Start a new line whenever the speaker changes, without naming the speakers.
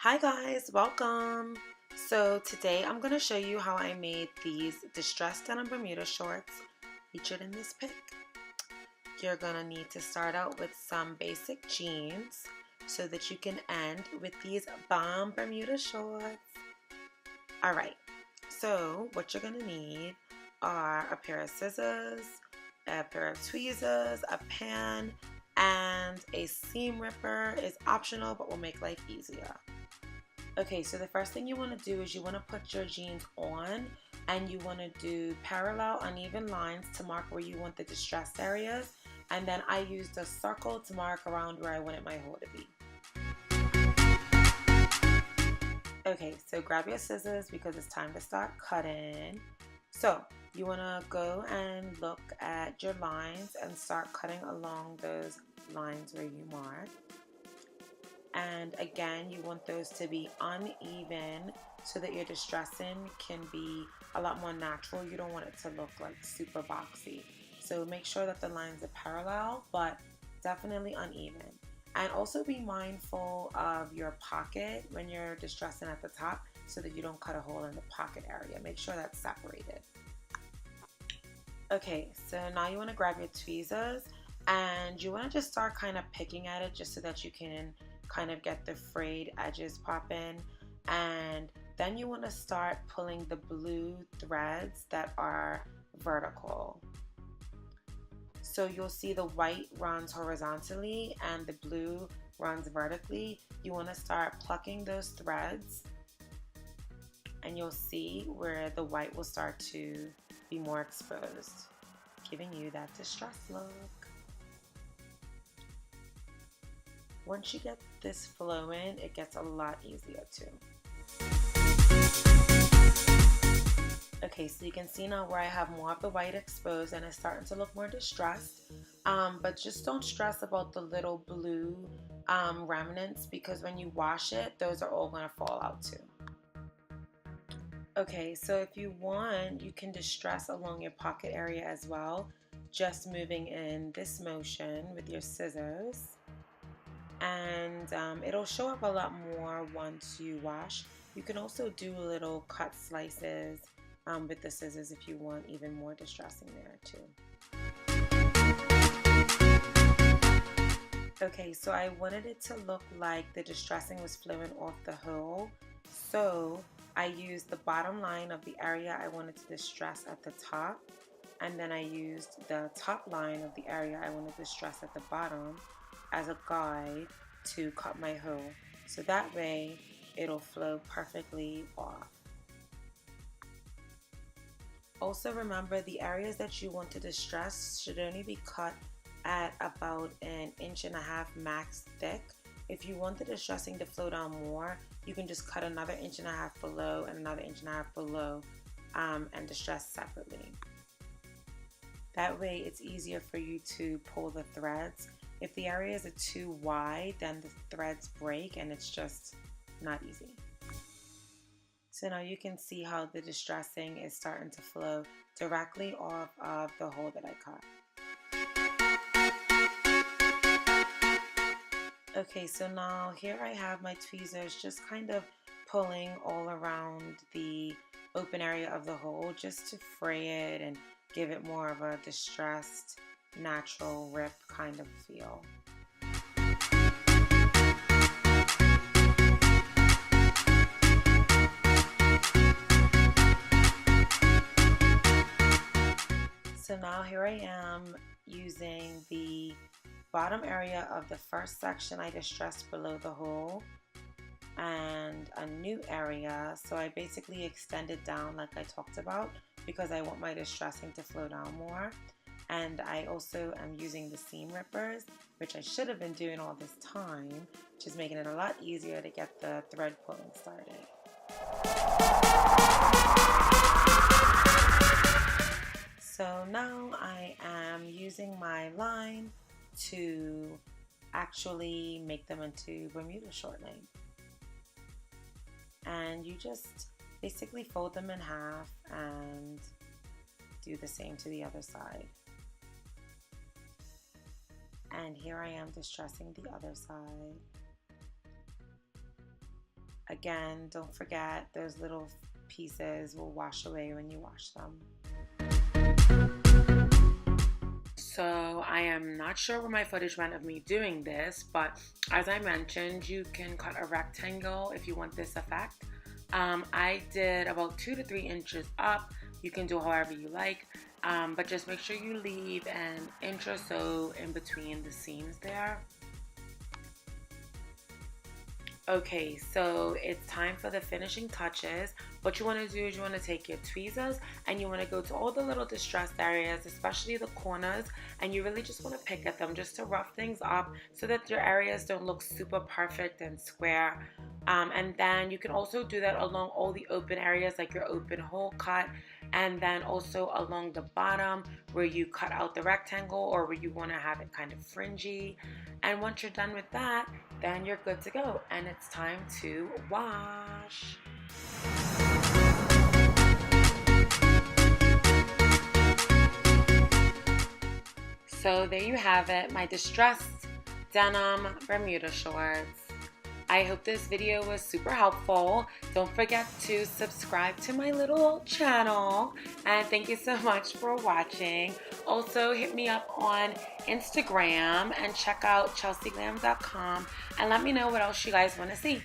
Hi guys, welcome. So today I'm going to show you how I made these distressed denim Bermuda shorts featured in this pic. You're going to need to start out with some basic jeans so that you can end with these bomb Bermuda shorts. Alright, so what you're going to need are a pair of scissors, a pair of tweezers, a pan, and a seam ripper is optional but will make life easier. Okay, so the first thing you want to do is you want to put your jeans on and you want to do parallel uneven lines to mark where you want the distressed areas, and then I used a circle to mark around where I wanted my hole to be. Okay, so grab your scissors because it's time to start cutting. So you want to go and look at your lines and start cutting along those lines where you mark. And again, you want those to be uneven so that your distressing can be a lot more natural. You don't want it to look like super boxy. So make sure that the lines are parallel, but definitely uneven. And also be mindful of your pocket when you're distressing at the top so that you don't cut a hole in the pocket area. Make sure that's separated. Okay, so now you want to grab your tweezers and you want to just start kind of picking at it just so that you can kind of get the frayed edges popping, and then you want to start pulling the blue threads that are vertical. So you'll see the white runs horizontally and the blue runs vertically. You want to start plucking those threads and you'll see where the white will start to be more exposed, giving you that distressed look. Once you get this flowing, it gets a lot easier too. Okay, so you can see now where I have more of the white exposed and it's starting to look more distressed. But just don't stress about the little blue remnants, because when you wash it, those are all going to fall out too. Okay, so if you want, you can distress along your pocket area as well, just moving in this motion with your scissors. And it'll show up a lot more once you wash. You can also do little cut slices with the scissors if you want even more distressing there too. Okay, so I wanted it to look like the distressing was flowing off the hole, so I used the bottom line of the area I wanted to distress at the top, and then I used the top line of the area I wanted to distress at the bottom as a guide to cut my hole, so that way it'll flow perfectly off. Also remember, the areas that you want to distress should only be cut at about 1.5 inches max thick. If you want the distressing to flow down more, you can just cut another 1.5 inches below and another 1.5 inches below and distress separately. That way it's easier for you to pull the threads. If the areas are too wide, then the threads break and it's just not easy. So now you can see how the distressing is starting to flow directly off of the hole that I cut. Okay, so now here I have my tweezers just kind of pulling all around the open area of the hole just to fray it and give it more of a distressed, natural rip kind of feel. So now here I am using the bottom area of the first section I distressed below the hole and a new area. So I basically extended down like I talked about because I want my distressing to flow down more. And I also am using the seam rippers, which I should have been doing all this time, which is making it a lot easier to get the thread pulling started. So now I am using my line to actually make them into Bermuda short length. And you just basically fold them in half and do the same to the other side. And here I am distressing the other side. Again, don't forget those little pieces will wash away when you wash them. So I am not sure where my footage went of me doing this, but as I mentioned, you can cut a rectangle if you want this effect. I did about 2 to 3 inches up. You can do however you like, but just make sure you leave an inch or so in between the seams there. Okay, so it's time for the finishing touches. What you want to do is you want to take your tweezers and you want to go to all the little distressed areas, especially the corners, and you really just want to pick at them just to rough things up so that your areas don't look super perfect and square. And then you can also do that along all the open areas, like your open hole cut, and then also along the bottom where you cut out the rectangle or where you want to have it kind of fringy. And once you're done with that, then you're good to go, and it's time to wash. So there you have it, my distressed denim Bermuda shorts. I hope this video was super helpful. Don't forget to subscribe to my little channel, and thank you so much for watching. Also hit me up on Instagram and check out chelseaglam.com and let me know what else you guys want to see.